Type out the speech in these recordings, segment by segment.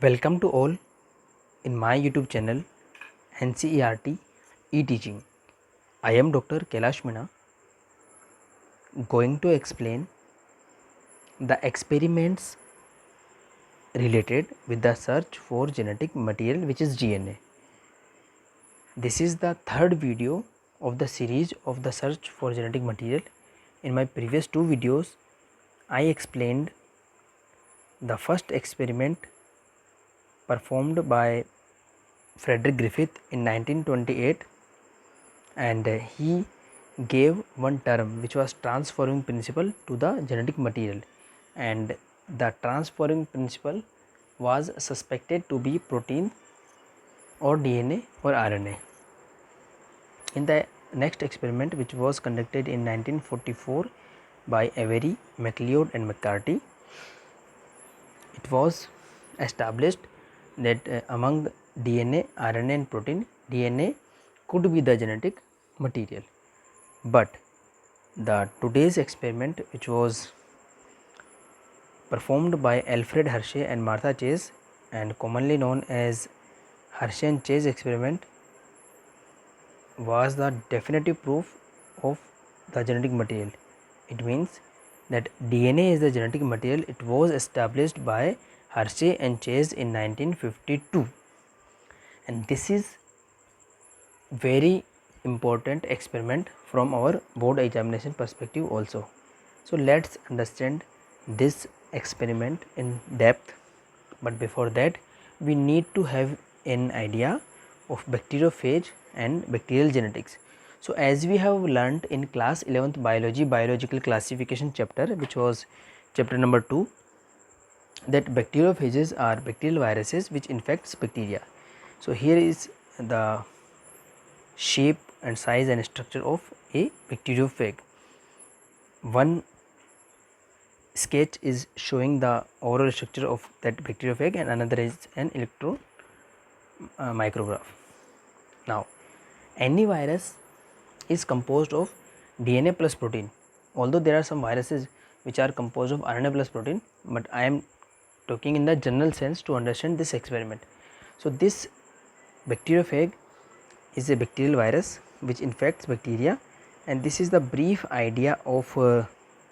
Welcome to all in my YouTube channel NCERT e-teaching. I am Dr. Kailash Meena going to explain the experiments related with the search for genetic material, which is DNA. This is the third video of the series of the search for genetic material. In my previous two videos I explained the first experiment performed by Frederick Griffith in 1928, and he gave one term which was transforming principle to the genetic material, and the transforming principle was suspected to be protein or DNA or RNA. In the next experiment, which was conducted in 1944 by Avery, MacLeod and McCarthy, it was established that among the DNA, RNA and protein, DNA could be the genetic material. But the today's experiment, which was performed by Alfred Hershey and Martha Chase and commonly known as Hershey and Chase experiment, was the definitive proof of the genetic material. It means that DNA is the genetic material. It was established by Hershey and Chase in 1952, and this is very important experiment from our board examination perspective also. So let's understand this experiment in depth, but before that we need to have an idea of bacteriophage and bacterial genetics. So as we have learnt in class 11th biology, biological classification chapter, which was chapter number 2, that bacteriophages are bacterial viruses which infects bacteria. So here is the shape and size and structure of a bacteriophage. One sketch is showing the overall structure of that bacteriophage and another is an electron micrograph. Now any virus is composed of DNA plus protein, although there are some viruses which are composed of RNA plus protein, but I am talking in the general sense to understand this experiment. So this bacteriophage is a bacterial virus which infects bacteria, and this is the brief idea of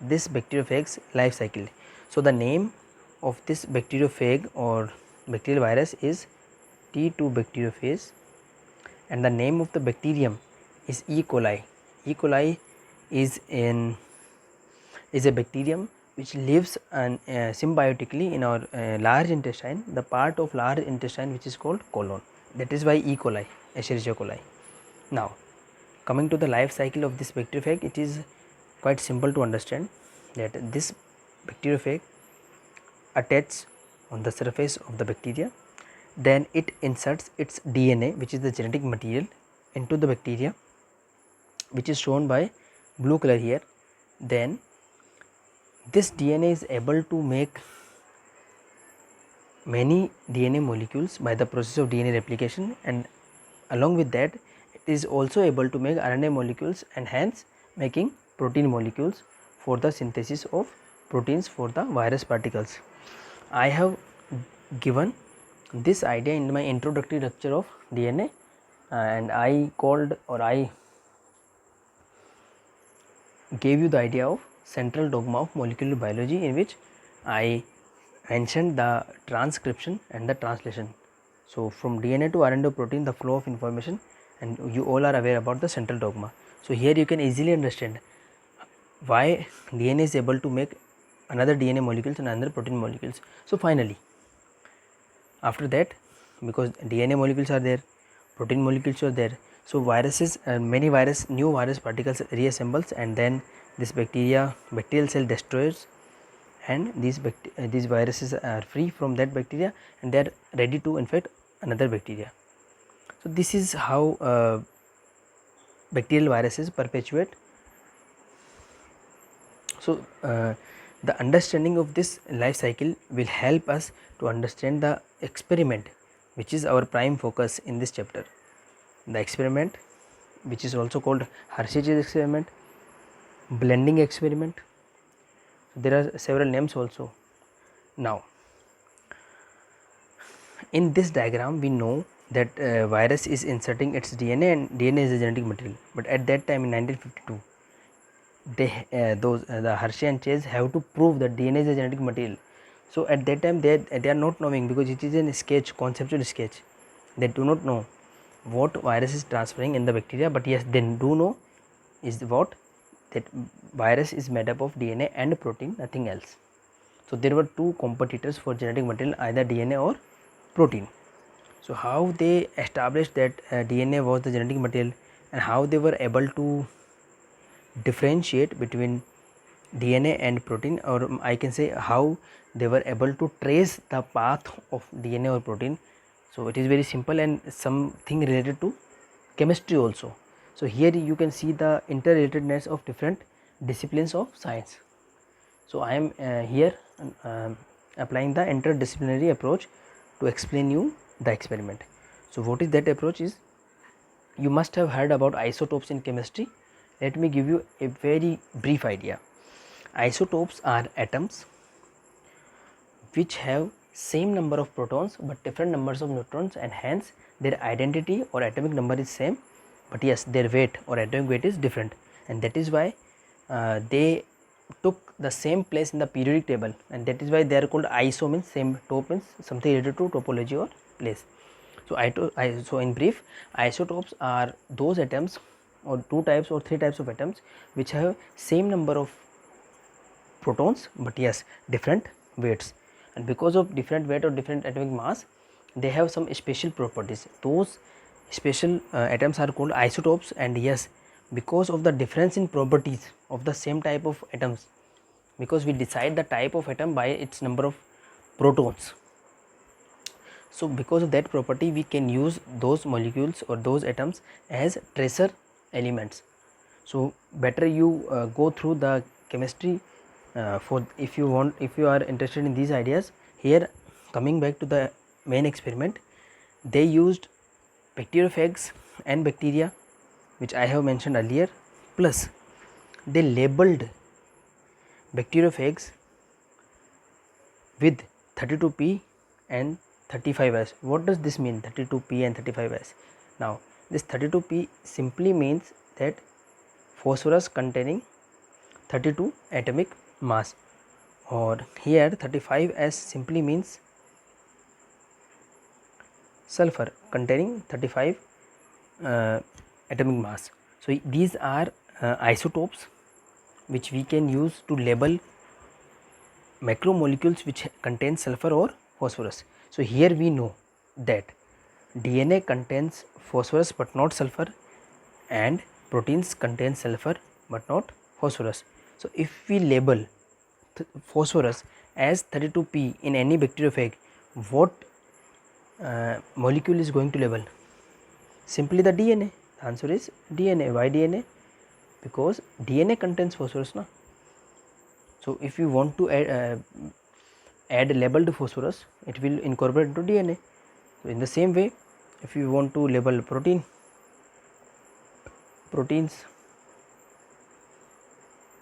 this bacteriophage's life cycle. So the name of this bacteriophage or bacterial virus is T2 bacteriophage, and the name of the bacterium is E. coli. E. coli is a bacterium which lives symbiotically in our large intestine, the part of large intestine which is called colon. That is why E. coli, Escherichia coli. Now coming to the life cycle of this bacteriophage, it is quite simple to understand that this bacteriophage attaches on the surface of the bacteria, then it inserts its DNA, which is the genetic material, into the bacteria, which is shown by blue color here. Then this DNA is able to make many DNA molecules by the process of DNA replication, and along with that it is also able to make RNA molecules and hence making protein molecules for the synthesis of proteins for the virus particles. I have given this idea in my introductory lecture of DNA, and I gave you the idea of central dogma of molecular biology, in which I mentioned the transcription and the translation. So from DNA to RNA protein, the flow of information, and you all are aware about the central dogma. So here you can easily understand why DNA is able to make another DNA molecules and another protein molecules. So finally, after that, because DNA molecules are there, protein molecules are there, so viruses and many new virus particles reassembles, and then this bacterial cell destroys, and these viruses are free from that bacteria and they are ready to infect another bacteria. So this is how bacterial viruses perpetuate. So the understanding of this life cycle will help us to understand the experiment, which is our prime focus in this chapter. The experiment, which is also called Hershey-Chase experiment, blending experiment, there are several names also. Now In this diagram we know that virus is inserting its DNA and DNA is a genetic material, but at that time in 1952 the Hershey and Chase have to prove that DNA is a genetic material. So at that time they are not knowing, because it is a sketch, conceptual sketch. They do not know what virus is transferring in the bacteria, but yes, they do know is what, that virus is made up of DNA and protein, nothing else. So there were two competitors for genetic material, either DNA or protein. So how they established that DNA was the genetic material, and how they were able to differentiate between DNA and protein, or I can say how they were able to trace the path of DNA or protein. So it is very simple and something related to chemistry also. So here you can see the interrelatedness of different disciplines of science. So I am here applying the interdisciplinary approach to explain you the experiment. So what is that approach is, you must have heard about isotopes in chemistry. Let me give you a very brief idea. Isotopes are atoms which have same number of protons but different numbers of neutrons, and hence their identity or atomic number is same, but yes, their weight or atomic weight is different, and that is why they took the same place in the periodic table, and that is why they are called iso, means same, top means something related to topology or place. So so in brief, isotopes are those atoms or two types or three types of atoms which have same number of protons but yes, different weights, and because of different weight or different atomic mass, they have some special properties. Those special atoms are called isotopes, and yes, because of the difference in properties of the same type of atoms, because we decide the type of atom by its number of protons. So because of that property, we can use those molecules or those atoms as tracer elements. So better you go through the chemistry for if you are interested in these ideas. Here, coming back to the main experiment, they used bacteriophages and bacteria, which I have mentioned earlier, plus they labeled bacteriophages with 32p and 35s. What does this mean, 32p and 35s? Now this 32p simply means that phosphorus containing 32 atomic mass, or here 35s simply means sulfur containing 35 atomic mass. So these are isotopes which we can use to label macromolecules which contain sulfur or phosphorus. So here we know that DNA contains phosphorus but not sulfur, and proteins contain sulfur but not phosphorus. So if we label phosphorus as 32p in any bacteriophage, what molecule is going to label? Simply the DNA. The answer is DNA. Why DNA? Because DNA contains phosphorus, na? So if you want to add labeled phosphorus, it will incorporate into DNA. So in the same way, if you want to label proteins,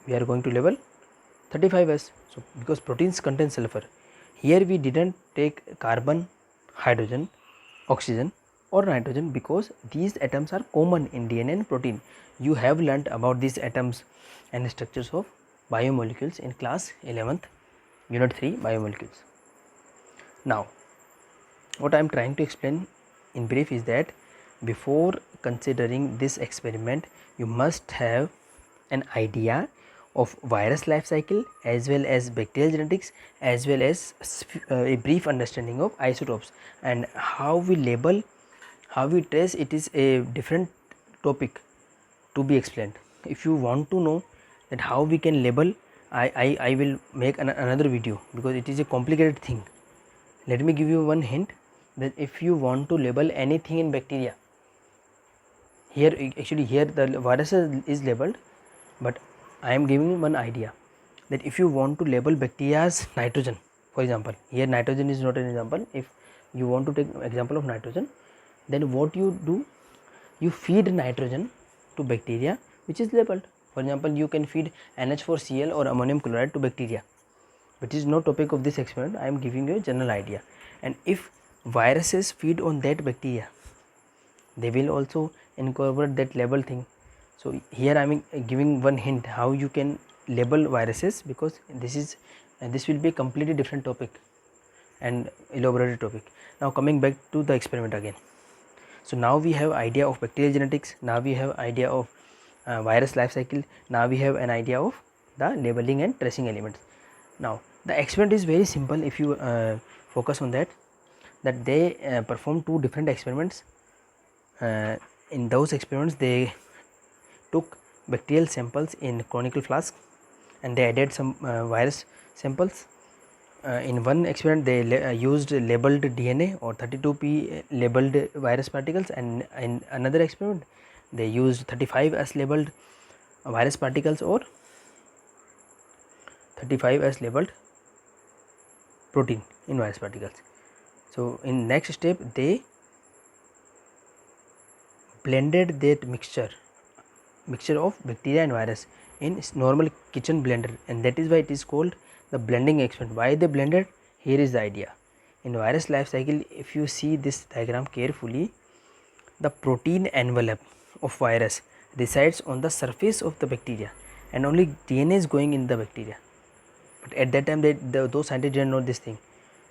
we are going to label 35s. So because proteins contain sulfur, here we didn't take carbon, hydrogen, oxygen or nitrogen, because these atoms are common in DNA and protein. You have learnt about these atoms and structures of biomolecules in class 11th, unit 3, biomolecules. Now what I am trying to explain in brief is that before considering this experiment, you must have an idea of virus life cycle as well as bacterial genetics, as well as a brief understanding of isotopes, and how we label, how we trace it is a different topic to be explained. If you want to know that how we can label, I will make another video, because it is a complicated thing. Let me give you one hint, that if you want to label anything in bacteria, here actually here the virus is labeled, but I am giving you one idea, that if you want to label bacteria's nitrogen, for example, here nitrogen is not an example, if you want to take example of nitrogen, then what you do, you feed nitrogen to bacteria which is labeled. For example, you can feed NH4Cl or ammonium chloride to bacteria, which is no topic of this experiment. I am giving you a general idea. And if viruses feed on that bacteria, they will also incorporate that label thing. So here I am giving one hint how you can label viruses, because this will be a completely different topic and elaborated topic. Now coming back to the experiment again. So now we have idea of bacterial genetics, now we have idea of virus life cycle, now we have an idea of the labeling and tracing elements. Now the experiment is very simple if you focus on that they perform two different experiments. In those experiments they took bacterial samples in conical flasks and they added some virus samples. In one experiment they used labeled DNA or 32p labeled virus particles, and in another experiment they used 35s labeled virus particles or 35s labeled protein in virus particles. So in next step they blended that mixture of bacteria and virus in normal kitchen blender, and that is why it is called the blending experiment. Why they blended? Here is the idea. In virus life cycle, if you see this diagram carefully, the protein envelope of virus resides on the surface of the bacteria and only DNA is going in the bacteria. But at that time those scientists didn't know this thing.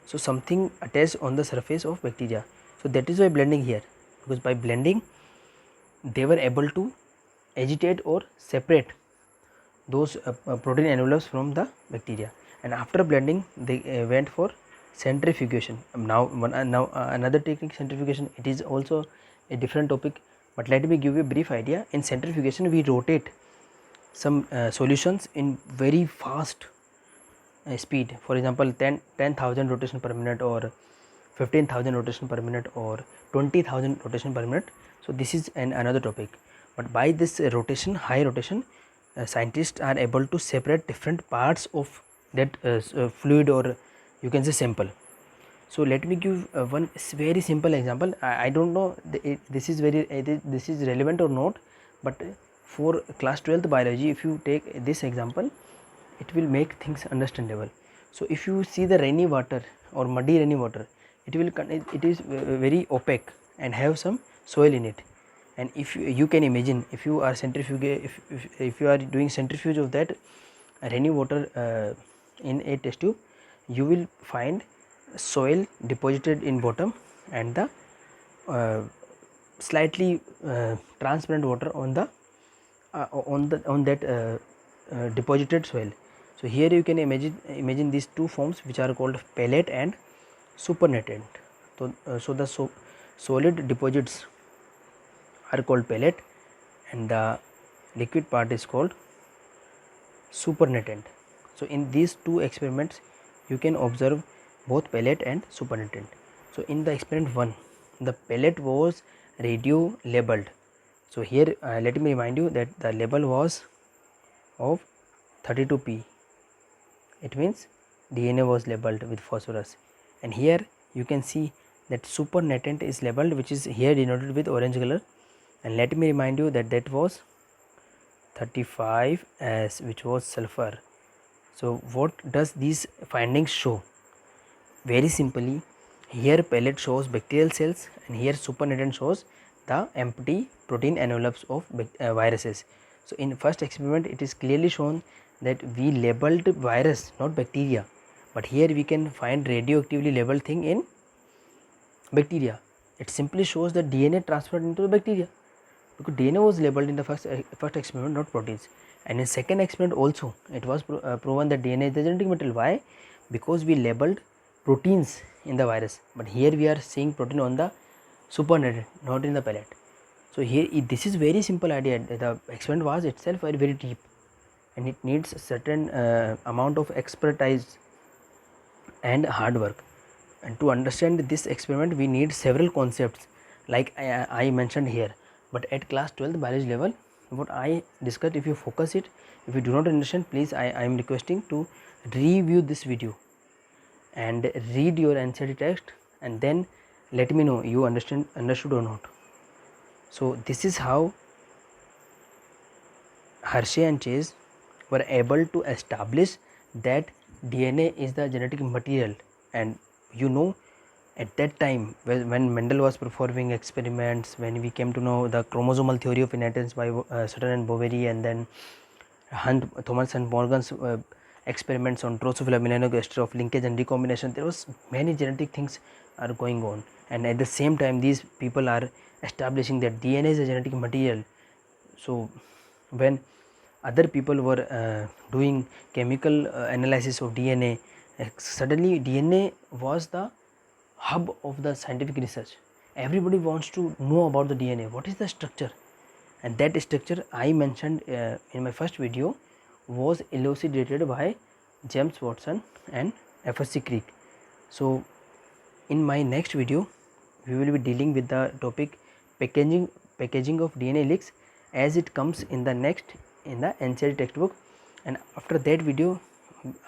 So something attached on the surface of bacteria. So that is why blending here, because by blending they were able to agitate or separate those protein envelopes from the bacteria, and after blending they went for centrifugation. Now another technique, centrifugation, it is also a different topic, but let me give you a brief idea. In centrifugation we rotate some solutions in very fast speed, for example 10,000 rotation per minute or 15,000 rotation per minute or 20,000 rotation per minute. So this is another topic, but by this rotation, high rotation, scientists are able to separate different parts of that fluid, or you can say sample. So let me give one very simple example. I don't know this is this is relevant or not, but for class 12th biology, if you take this example, it will make things understandable. So if you see the rainy water or muddy rainy water, it is very opaque and have some soil in it, and if you can imagine, if you are if you are doing centrifuge of that rainy water in a test tube, you will find soil deposited in bottom and the slightly transparent water on the on that deposited soil. So here you can imagine these two forms which are called pellet and supernatant. So the solid deposits are called pellet and the liquid part is called supernatant. So in these two experiments you can observe both pellet and supernatant. So in the experiment 1, the pellet was radio labeled. So here let me remind you that the label was of 32p. It means DNA was labeled with phosphorus, and here you can see that supernatant is labeled, which is here denoted with orange color, and let me remind you that that was 35s, which was sulfur. So what does these findings show? Very simply, here pellet shows bacterial cells and here supernatant shows the empty protein envelopes of viruses. So in first experiment it is clearly shown that we labeled virus, not bacteria, but here we can find radioactively labeled thing in bacteria. It simply shows that DNA transferred into the bacteria, because DNA was labeled in the first experiment, not proteins. And in second experiment also it was proven that DNA is the genetic material. Why? Because we labeled proteins in the virus, but here we are seeing protein on the supernatant, not in the pellet. So here this is very simple idea. The experiment was itself very deep, and it needs a certain amount of expertise and hard work. And to understand this experiment we need several concepts like I mentioned here. But at class 12th biology level, what I discussed, if you focus it, if you do not understand, please I am requesting to review this video and read your NCERT text and then let me know you understood or not. So this is how Hershey and Chase were able to establish that DNA is the genetic material. And you know At that time, when Mendel was performing experiments, when we came to know the chromosomal theory of inheritance by Sutton and Boveri, and then Thomas and Morgan's experiments on Drosophila melanogaster of linkage and recombination, there was many genetic things are going on, and at the same time these people are establishing that DNA is a genetic material. So when other people were doing chemical analysis of DNA, suddenly DNA was the hub of the scientific research. Everybody wants to know about the DNA, what is the structure, and that structure I mentioned in my first video was elucidated by James Watson and F.S.C. Crick. So in my next video we will be dealing with the topic packaging of DNA leaks, as it comes in the NCERT textbook, and after that video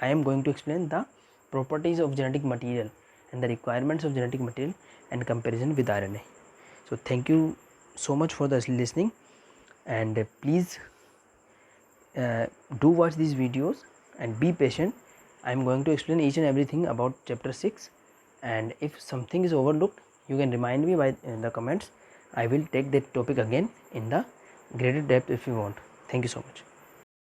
I am going to explain the properties of genetic material and the requirements of genetic material and comparison with RNA. So thank you so much for the listening, and please do watch these videos and be patient. I am going to explain each and everything about chapter 6, and if something is overlooked you can remind me by in the comments. I will take that topic again in the greater depth if you want. Thank you so much.